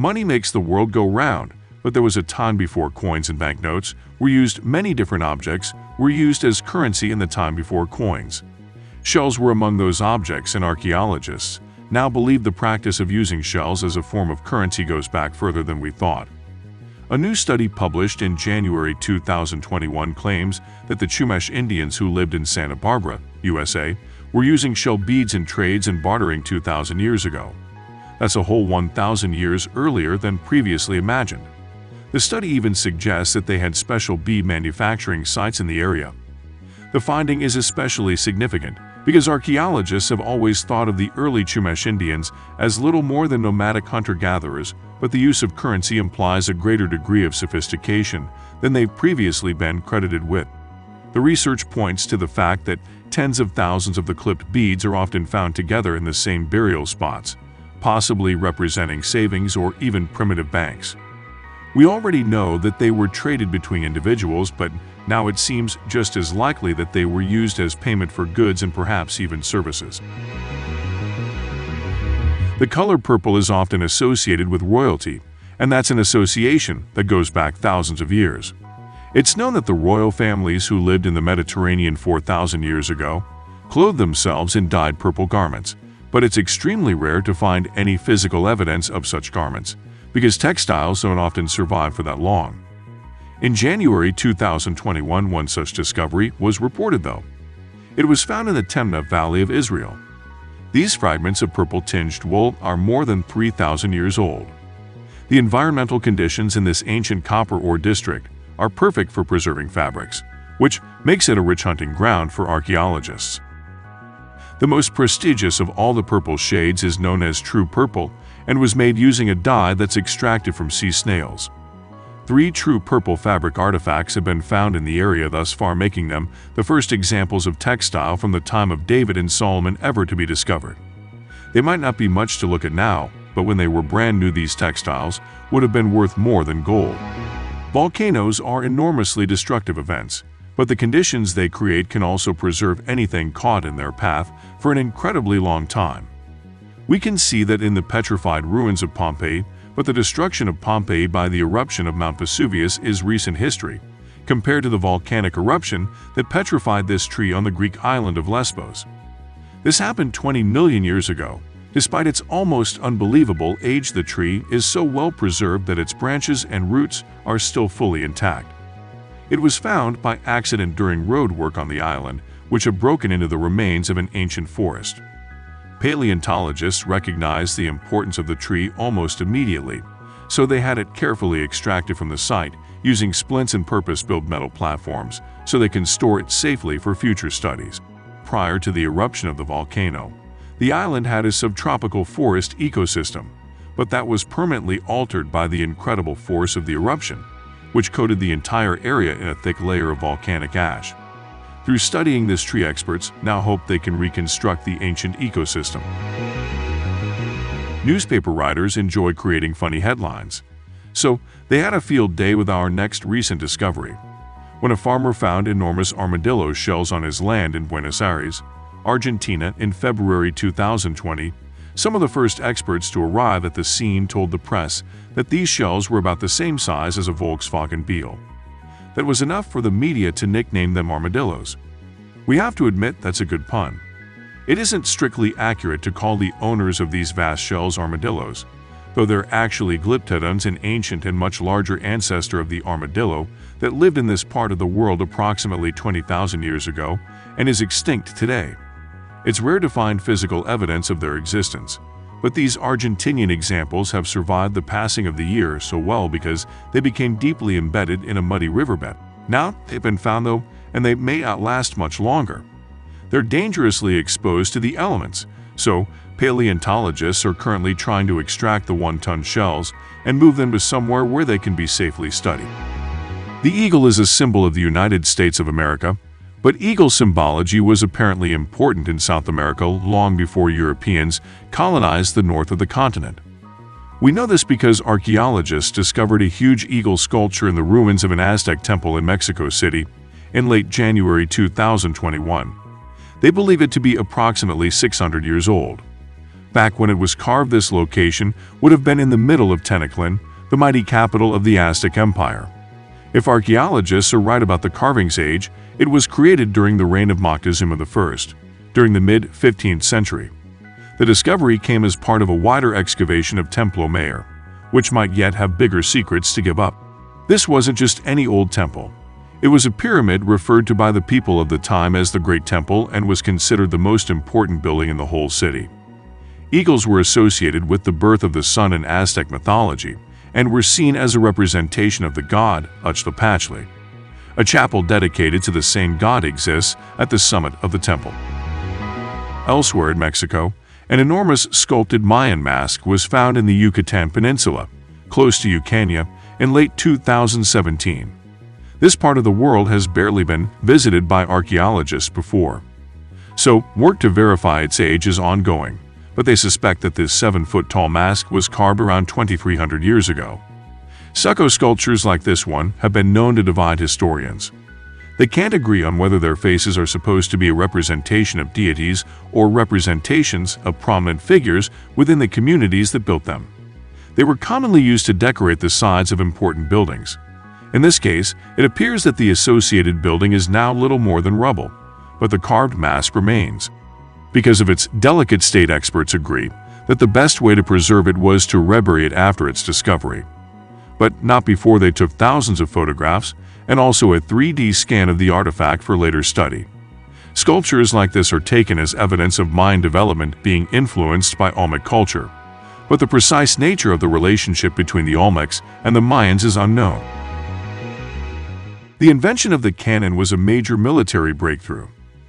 Money makes the world go round, but there was a time before coins and banknotes were used. Many different objects were used as currency in the time before coins. Shells were among those objects, and archaeologists now believe the practice of using shells as a form of currency goes back further than we thought. A new study published in January 2021 claims that the Chumash Indians who lived in Santa Barbara, USA, were using shell beads in trades and bartering 2,000 years ago. That's a whole 1,000 years earlier than previously imagined. The study even suggests that they had special bead manufacturing sites in the area. The finding is especially significant because archaeologists have always thought of the early Chumash Indians as little more than nomadic hunter-gatherers, but the use of currency implies a greater degree of sophistication than they've previously been credited with. The research points to the fact that tens of thousands of the clipped beads are often found together in the same burial spots, possibly representing savings or even primitive banks. We already know that they were traded between individuals, but now it seems just as likely that they were used as payment for goods and perhaps even services. The color purple is often associated with royalty, and that's an association that goes back thousands of years. It's known that the royal families who lived in the Mediterranean 4,000 years ago clothed themselves in dyed purple garments, but it's extremely rare to find any physical evidence of such garments, because textiles don't often survive for that long. In January 2021, one such discovery was reported, though. It was found in the Temna Valley of Israel. These fragments of purple-tinged wool are more than 3,000 years old. The environmental conditions in this ancient copper ore district are perfect for preserving fabrics, which makes it a rich hunting ground for archaeologists. The most prestigious of all the purple shades is known as true purple and was made using a dye that's extracted from sea snails. 3 true purple fabric artifacts have been found in the area thus far, making them the first examples of textile from the time of David and Solomon ever to be discovered. They might not be much to look at now, but when they were brand new, these textiles would have been worth more than gold. Volcanoes are enormously destructive events, but the conditions they create can also preserve anything caught in their path for an incredibly long time. We can see that in the petrified ruins of Pompeii, but the destruction of Pompeii by the eruption of Mount Vesuvius is recent history, compared to the volcanic eruption that petrified this tree on the Greek island of Lesbos. This happened 20 million years ago. Despite its almost unbelievable age, the tree is so well preserved that its branches and roots are still fully intact. It was found by accident during road work on the island, which had broken into the remains of an ancient forest. Paleontologists recognized the importance of the tree almost immediately, so they had it carefully extracted from the site using splints and purpose-built metal platforms so they can store it safely for future studies. Prior to the eruption of the volcano, the island had a subtropical forest ecosystem, but that was permanently altered by the incredible force of the eruption, which coated the entire area in a thick layer of volcanic ash. Through studying this tree, experts now hope they can reconstruct the ancient ecosystem. Newspaper writers enjoy creating funny headlines, so they had a field day with our next recent discovery. When a farmer found enormous armadillo shells on his land in Buenos Aires, Argentina, in February 2020, some of the first experts to arrive at the scene told the press that these shells were about the same size as a Volkswagen Beetle. That was enough for the media to nickname them armadillos. We have to admit that's a good pun. It isn't strictly accurate to call the owners of these vast shells armadillos, though they're actually glyptodons, an ancient and much larger ancestor of the armadillo that lived in this part of the world approximately 20,000 years ago and is extinct today. It's rare to find physical evidence of their existence, but these Argentinian examples have survived the passing of the year so well because they became deeply embedded in a muddy riverbed. Now they've been found, though, and they may outlast much longer. They're dangerously exposed to the elements, so paleontologists are currently trying to extract the 1-ton shells and move them to somewhere where they can be safely studied. The eagle is a symbol of the United States of America, but eagle symbology was apparently important in South America long before Europeans colonized the north of the continent. We know this because archaeologists discovered a huge eagle sculpture in the ruins of an Aztec temple in Mexico City in late January 2021. They believe it to be approximately 600 years old. Back when it was carved, this location would have been in the middle of Tenochtitlan, the mighty capital of the Aztec Empire. If archaeologists are right about the carving's age, it was created during the reign of Moctezuma I, during the mid-15th century. The discovery came as part of a wider excavation of Templo Mayor, which might yet have bigger secrets to give up. This wasn't just any old temple. It was a pyramid referred to by the people of the time as the Great Temple and was considered the most important building in the whole city. Eagles were associated with the birth of the sun in Aztec mythology and were seen as a representation of the god Huitzilopochtli. A chapel dedicated to the same god exists at the summit of the temple. Elsewhere in Mexico, an enormous sculpted Mayan mask was found in the Yucatan Peninsula, close to Ucania, in late 2017. This part of the world has barely been visited by archaeologists before. So, work to verify its age is ongoing, but they suspect that this 7-foot-tall mask was carved around 2,300 years ago. Stucco sculptures like this one have been known to divide historians. They can't agree on whether their faces are supposed to be a representation of deities or representations of prominent figures within the communities that built them. They were commonly used to decorate the sides of important buildings. In this case, it appears that the associated building is now little more than rubble, but the carved mask remains. Because of its delicate state, experts agree that the best way to preserve it was to rebury it after its discovery. But not before they took thousands of photographs and also a 3D scan of the artifact for later study. Sculptures like this are taken as evidence of Mayan development being influenced by Olmec culture, but the precise nature of the relationship between the Olmecs and the Mayans is unknown. The invention of the cannon was a major military breakthrough.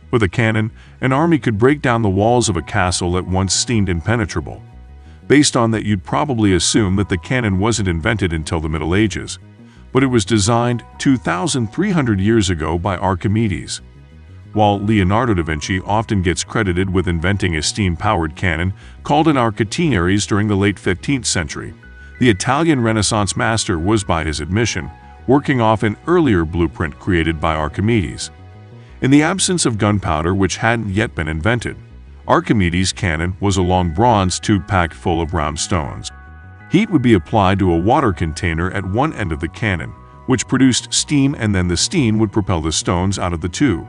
With a cannon, an army could break down the walls of a castle that once seemed impenetrable. Based on that, you'd probably assume that the cannon wasn't invented until the Middle Ages, but it was designed 2,300 years ago by Archimedes. While Leonardo da Vinci often gets credited with inventing a steam-powered cannon called an arcatenaries during the late 15th century, the Italian Renaissance master was, by his admission, working off an earlier blueprint created by Archimedes. In the absence of gunpowder, which hadn't yet been invented, Archimedes' cannon was a long bronze tube packed full of round stones. Heat would be applied to a water container at one end of the cannon, which produced steam, and then the steam would propel the stones out of the tube.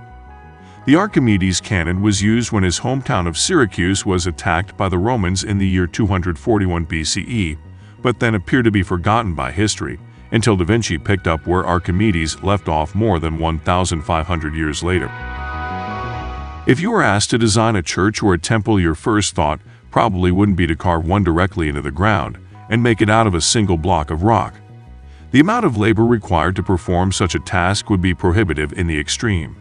The Archimedes cannon was used when his hometown of Syracuse was attacked by the Romans in the year 241 BCE, but then appeared to be forgotten by history until Da Vinci picked up where Archimedes left off more than 1,500 years later. If you were asked to design a church or a temple, your first thought probably wouldn't be to carve one directly into the ground and make it out of a single block of rock. The amount of labor required to perform such a task would be prohibitive in the extreme.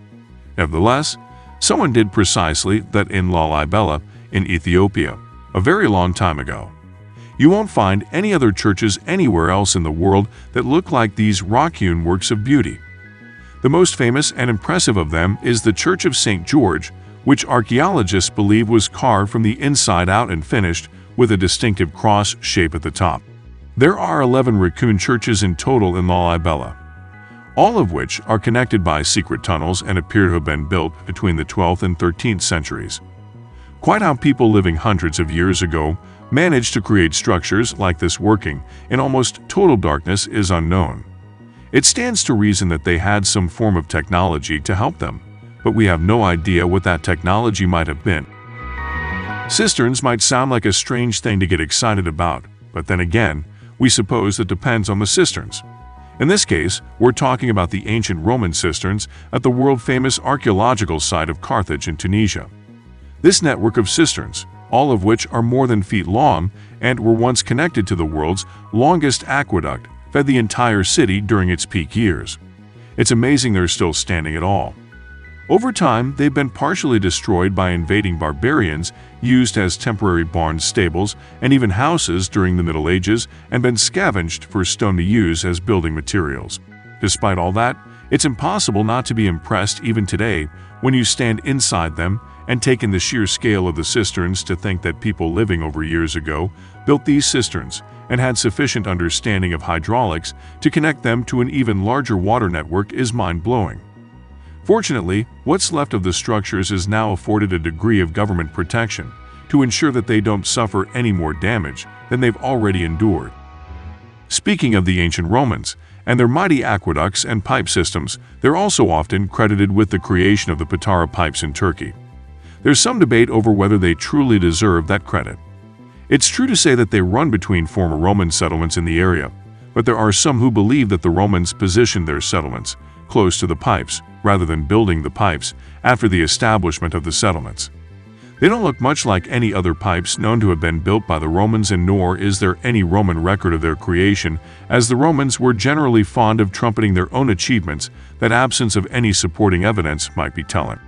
Nevertheless, someone did precisely that in Lalibela, in Ethiopia, a very long time ago. You won't find any other churches anywhere else in the world that look like these rock-hewn works of beauty. The most famous and impressive of them is the Church of St. George, which archaeologists believe was carved from the inside out and finished with a distinctive cross shape at the top. There are 11 raccoon churches in total in Lalibela, all of which are connected by secret tunnels and appear to have been built between the 12th and 13th centuries. Quite how people living hundreds of years ago managed to create structures like this working in almost total darkness is unknown. It stands to reason that they had some form of technology to help them, but we have no idea what that technology might have been. Cisterns might sound like a strange thing to get excited about, but then again, we suppose it depends on the cisterns. In this case, we're talking about the ancient Roman cisterns at the world-famous archaeological site of Carthage in Tunisia. This network of cisterns, all of which are more than feet long and were once connected to the world's longest aqueduct, fed the entire city during its peak years. It's amazing they're still standing at all. Over time, they've been partially destroyed by invading barbarians, used as temporary barns, stables, and even houses during the Middle Ages, and been scavenged for stone to use as building materials. Despite all that, it's impossible not to be impressed even today when you stand inside them and take in the sheer scale of the cisterns. To think that people living over years ago built these cisterns and had sufficient understanding of hydraulics to connect them to an even larger water network is mind-blowing. Fortunately, what's left of the structures is now afforded a degree of government protection to ensure that they don't suffer any more damage than they've already endured. Speaking of the ancient Romans and their mighty aqueducts and pipe systems, they're also often credited with the creation of the Patara pipes in Turkey. There's some debate over whether they truly deserve that credit. It's true to say that they run between former Roman settlements in the area, but there are some who believe that the Romans positioned their settlements close to the pipes rather than building the pipes after the establishment of the settlements. They don't look much like any other pipes known to have been built by the Romans, and nor is there any Roman record of their creation, as the Romans were generally fond of trumpeting their own achievements that absence of any supporting evidence might be telling.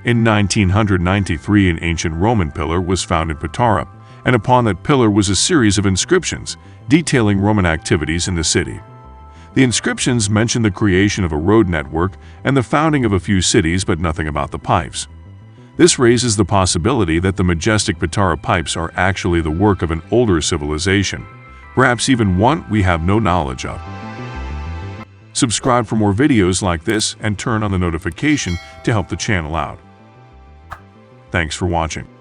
In 1993, an ancient Roman pillar was found in Patara, and upon that pillar was a series of inscriptions detailing Roman activities in the city. The inscriptions mention the creation of a road network and the founding of a few cities, but nothing about the pipes. This raises the possibility that the majestic Patara pipes are actually the work of an older civilization, perhaps even one we have no knowledge of. Subscribe for more videos like this and turn on the notification to help the channel out. Thanks for watching.